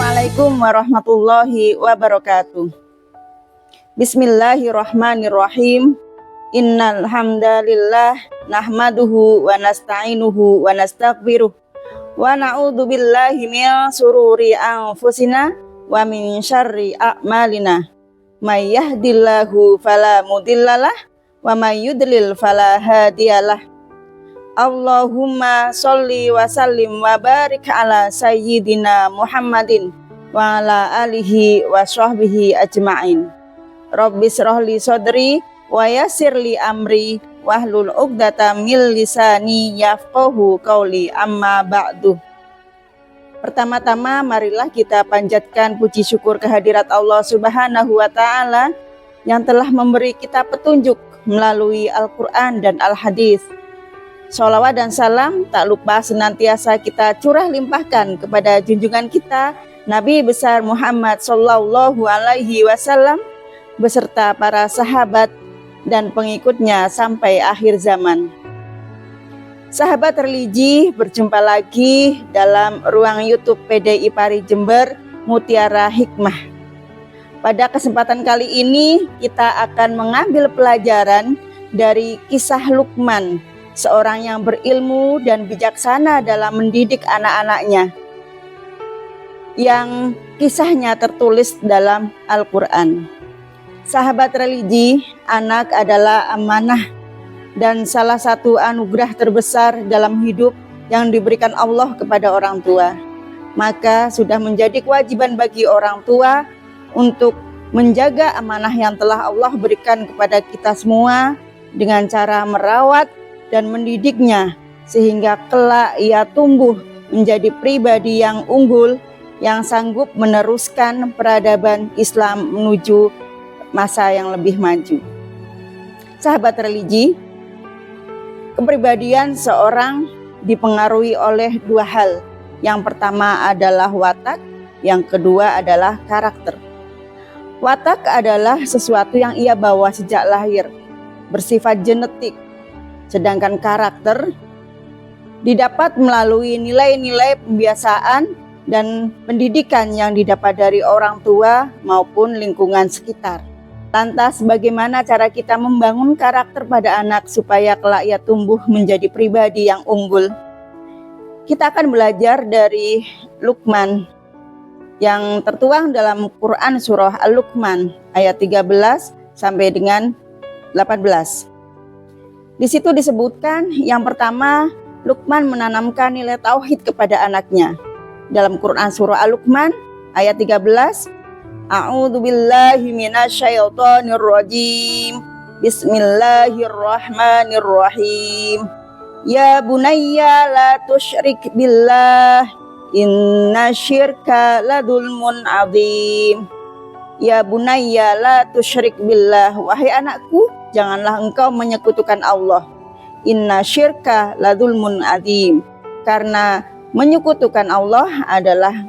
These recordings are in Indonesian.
Assalamualaikum warahmatullahi wabarakatuh. Bismillahirrahmanirrahim. Innal hamdalillah nahmaduhu wa nasta'inuhu wa nastaghfiruh wa na'udzu billahi min sururi anfusina wa min syarri a'malina. May yahdillahu fala mudhillalah wa may yudlil fala hadiyalah. Allahumma sholli wa sallim wa barik ala sayyidina Muhammadin wa ala alihi wa sahbihi ajma'in. Rabbi shrahli sodri wa yassirli amri wahlul 'uqdatam min lisani yafqahu qauli, amma ba'du. Pertama-tama marilah kita panjatkan puji syukur kehadirat Allah Subhanahu wa taala yang telah memberi kita petunjuk melalui Al-Qur'an dan Al-Hadis. Sholawat dan salam tak lupa senantiasa kita curah limpahkan kepada junjungan kita Nabi besar Muhammad Sallallahu Alaihi Wasallam beserta para sahabat dan pengikutnya sampai akhir zaman. Sahabat religi, berjumpa lagi dalam ruang YouTube PDI Pari Jember Mutiara Hikmah. Pada kesempatan kali ini kita akan mengambil pelajaran dari kisah Luqman, seorang yang berilmu dan bijaksana dalam mendidik anak-anaknya, yang kisahnya tertulis dalam Al-Quran. Sahabat religi, anak adalah amanah dan salah satu anugerah terbesar dalam hidup yang diberikan Allah kepada orang tua. Maka sudah menjadi kewajiban bagi orang tua untuk menjaga amanah yang telah Allah berikan kepada kita semua dengan cara merawat dan mendidiknya sehingga kelak ia tumbuh menjadi pribadi yang unggul yang sanggup meneruskan peradaban Islam menuju masa yang lebih maju. Sahabat religi, kepribadian seorang dipengaruhi oleh dua hal. Yang pertama adalah watak, yang kedua adalah karakter. Watak adalah sesuatu yang ia bawa sejak lahir, bersifat genetik. Sedangkan karakter didapat melalui nilai-nilai pembiasaan dan pendidikan yang didapat dari orang tua maupun lingkungan sekitar. Lantas bagaimana cara kita membangun karakter pada anak supaya kelak ia tumbuh menjadi pribadi yang unggul? Kita akan belajar dari Luqman yang tertuang dalam Quran surah Al-Luqman ayat 13 sampai dengan 18. Di situ disebutkan yang pertama, Luqman menanamkan nilai tauhid kepada anaknya. Dalam Quran surah Al-Luqman ayat 13, A'udzu billahi minasyaitonir rajim. Bismillahirrahmanirrahim. Ya bunayya la tusyrik billah, inna syirka ladulmun adzim. Ya bunayya la tusyrik billah, wahai anakku, janganlah engkau menyekutukan Allah. Inna syirka ladzulmun adzim, karena menyekutukan Allah adalah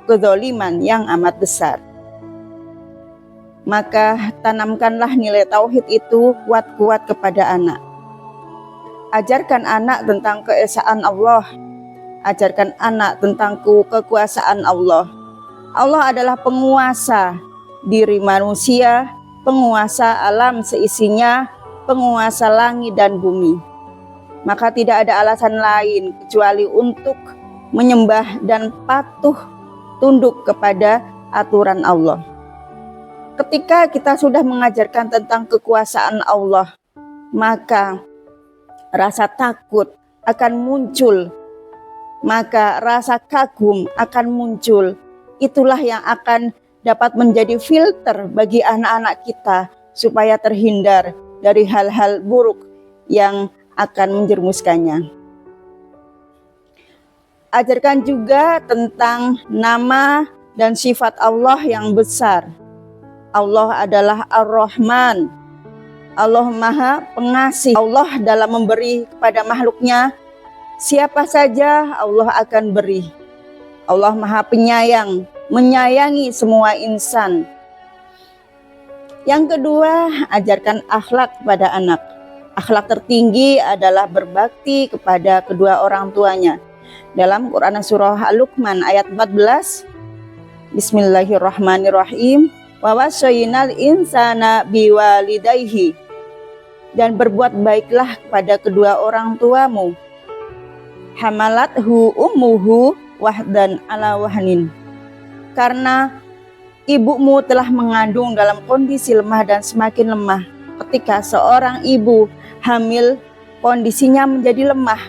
kezaliman yang amat besar. Maka tanamkanlah nilai tauhid itu kuat-kuat kepada anak. Ajarkan anak tentang keesaan Allah. Ajarkan anak tentang kekuasaan Allah. Allah adalah penguasa diri manusia, penguasa alam seisinya, penguasa langit dan bumi. Maka tidak ada alasan lain kecuali untuk menyembah dan patuh tunduk kepada aturan Allah. Ketika kita sudah mengajarkan tentang kekuasaan Allah, maka rasa takut akan muncul, maka rasa kagum akan muncul. Itulah yang akan dapat menjadi filter bagi anak-anak kita supaya terhindar dari hal-hal buruk yang akan menjerumuskannya. Ajarkan juga tentang nama dan sifat Allah yang besar. Allah adalah Ar-Rahman. Allah Maha Pengasih. Allah dalam memberi kepada makhluknya, siapa saja Allah akan beri. Allah Maha Penyayang, menyayangi semua insan. Yang kedua, ajarkan akhlak pada anak. Akhlak tertinggi adalah berbakti kepada kedua orang tuanya. Dalam Quran surah Al-Luqman ayat 14, Bismillahirrahmanirrahim. Wa wassaynal insana biwalidayhi. Dan berbuat baiklah kepada kedua orang tuamu. Hamalathu ummuhu wahdan ala wahnin. Karena ibumu telah mengandung dalam kondisi lemah dan semakin lemah. Ketika seorang ibu hamil, kondisinya menjadi lemah.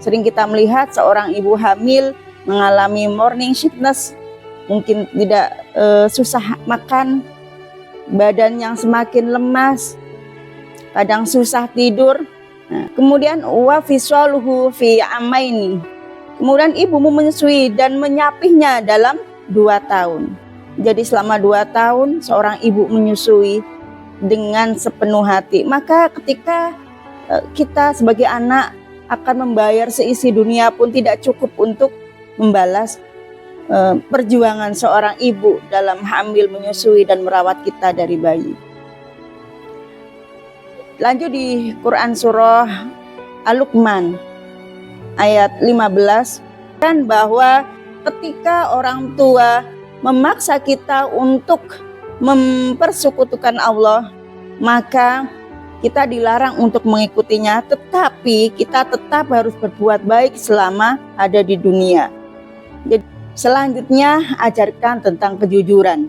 Sering kita melihat seorang ibu hamil mengalami morning sickness, mungkin tidak susah makan, badan yang semakin lemas, kadang susah tidur. Nah, kemudian wa fisaluhu fi amaini. Kemudian ibumu menyusui dan menyapihnya dalam 2 tahun. Jadi selama 2 tahun seorang ibu menyusui dengan sepenuh hati. Maka ketika kita sebagai anak akan membayar seisi dunia pun tidak cukup untuk membalas perjuangan seorang ibu dalam hamil, menyusui dan merawat kita dari bayi. Lanjut di Quran surah Al-Luqman ayat 15, kan bahwa ketika orang tua memaksa kita untuk mempersekutukan Allah, maka kita dilarang untuk mengikutinya, tetapi kita tetap harus berbuat baik selama ada di dunia. Jadi selanjutnya ajarkan tentang kejujuran.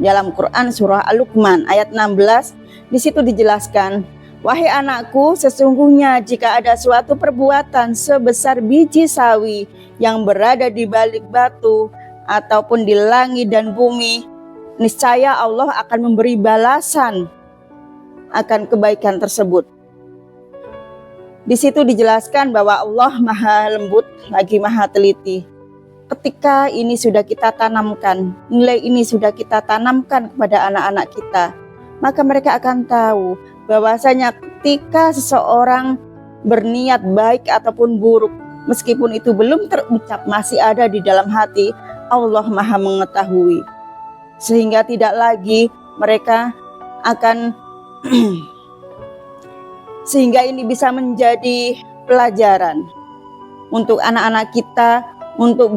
Dalam Quran surah Al-Luqman ayat 16, di situ dijelaskan, wahai anakku, sesungguhnya jika ada suatu perbuatan sebesar biji sawi yang berada di balik batu ataupun di langit dan bumi, niscaya Allah akan memberi balasan akan kebaikan tersebut. Di situ dijelaskan bahwa Allah Maha Lembut lagi Maha Teliti. Ketika ini sudah kita tanamkan, nilai ini sudah kita tanamkan kepada anak-anak kita, maka mereka akan tahu bahwasanya ketika seseorang berniat baik ataupun buruk, meskipun itu belum terucap, masih ada di dalam hati, Allah Maha mengetahui. Sehingga tidak lagi mereka akan sehingga ini bisa menjadi pelajaran untuk anak-anak kita untuk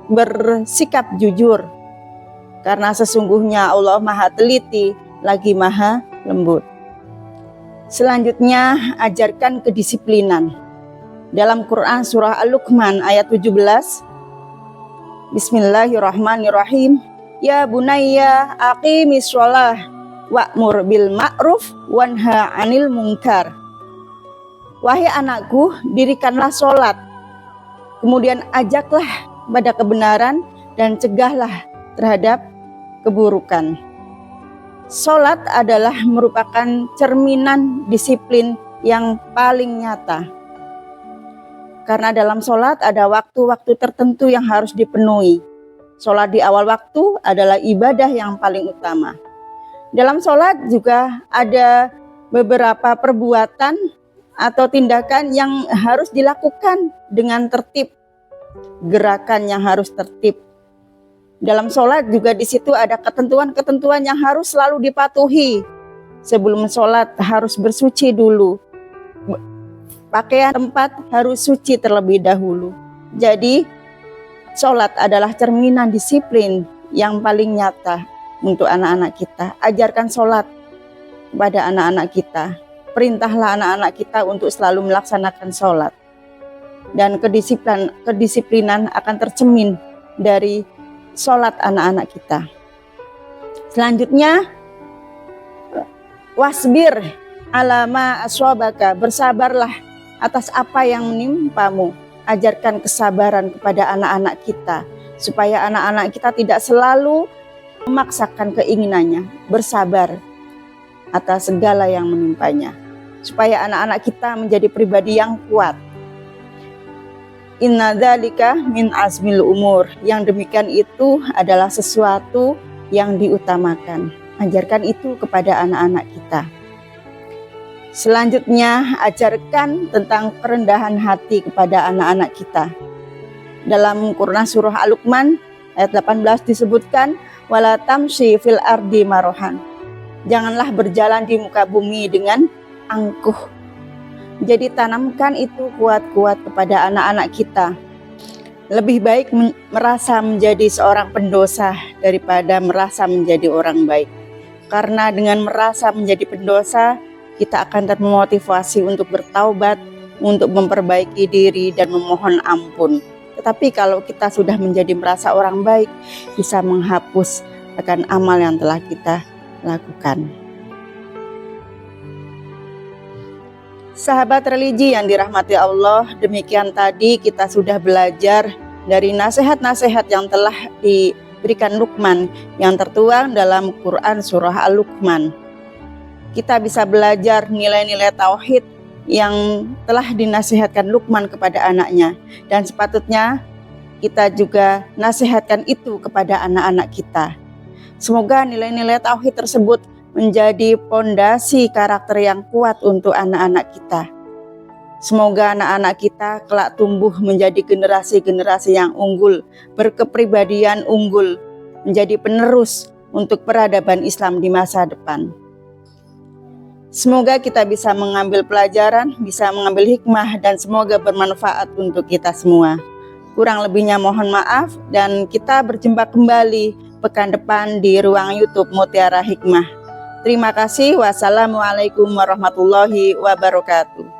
bersikap jujur, karena sesungguhnya Allah Maha Teliti lagi Maha Lembut. Selanjutnya ajarkan kedisiplinan. Dalam Quran surah Al-Luqman ayat 17, Bismillahirrahmanirrahim. Ya bunayya aqimis shalah wa'mur bil ma'ruf wanha 'anil munkar. Wahai anakku, dirikanlah sholat, kemudian ajaklah pada kebenaran dan cegahlah terhadap keburukan. Sholat adalah merupakan cerminan disiplin yang paling nyata. Karena dalam sholat ada waktu-waktu tertentu yang harus dipenuhi. Sholat di awal waktu adalah ibadah yang paling utama. Dalam sholat juga ada beberapa perbuatan atau tindakan yang harus dilakukan dengan tertib, gerakan yang harus tertib. Dalam sholat juga di situ ada ketentuan-ketentuan yang harus selalu dipatuhi. Sebelum sholat harus bersuci dulu. Pakaian tempat harus suci terlebih dahulu. Jadi sholat adalah cerminan disiplin yang paling nyata untuk anak-anak kita. Ajarkan sholat kepada anak-anak kita. Perintahlah anak-anak kita untuk selalu melaksanakan sholat. Dan kedisiplinan akan tercermin dari sholat anak-anak kita. Selanjutnya, wasbir alama aswabaka, bersabarlah atas apa yang menimpamu. Ajarkan kesabaran kepada anak-anak kita, supaya anak-anak kita tidak selalu memaksakan keinginannya, bersabar atas segala yang menimpanya, supaya anak-anak kita menjadi pribadi yang kuat. Inna dzalika min azmil umur, yang demikian itu adalah sesuatu yang diutamakan. Ajarkan itu kepada anak-anak kita. Selanjutnya, ajarkan tentang kerendahan hati kepada anak-anak kita. Dalam Quran surah Al-Luqman ayat 18 disebutkan, wala tamshi fil ardi marohan. Janganlah berjalan di muka bumi dengan angkuh. Jadi tanamkan itu kuat-kuat kepada anak-anak kita. Lebih baik merasa menjadi seorang pendosa daripada merasa menjadi orang baik. Karena dengan merasa menjadi pendosa, kita akan termotivasi untuk bertaubat, untuk memperbaiki diri dan memohon ampun. Tetapi kalau kita sudah menjadi merasa orang baik, bisa menghapus akan amal yang telah kita lakukan. Sahabat religi yang dirahmati Allah, demikian tadi kita sudah belajar dari nasihat-nasihat yang telah diberikan Luqman yang tertuang dalam Quran surah Al-Luqman. Kita bisa belajar nilai-nilai tauhid yang telah dinasihatkan Luqman kepada anaknya, dan sepatutnya kita juga nasihatkan itu kepada anak-anak kita. Semoga nilai-nilai tauhid tersebut menjadi pondasi karakter yang kuat untuk anak-anak kita. Semoga anak-anak kita kelak tumbuh menjadi generasi-generasi yang unggul, berkepribadian unggul, menjadi penerus untuk peradaban Islam di masa depan. Semoga kita bisa mengambil pelajaran, bisa mengambil hikmah, dan semoga bermanfaat untuk kita semua. Kurang lebihnya mohon maaf, dan kita berjumpa kembali pekan depan di ruang YouTube Mutiara Hikmah. Terima kasih. Wassalamualaikum warahmatullahi wabarakatuh.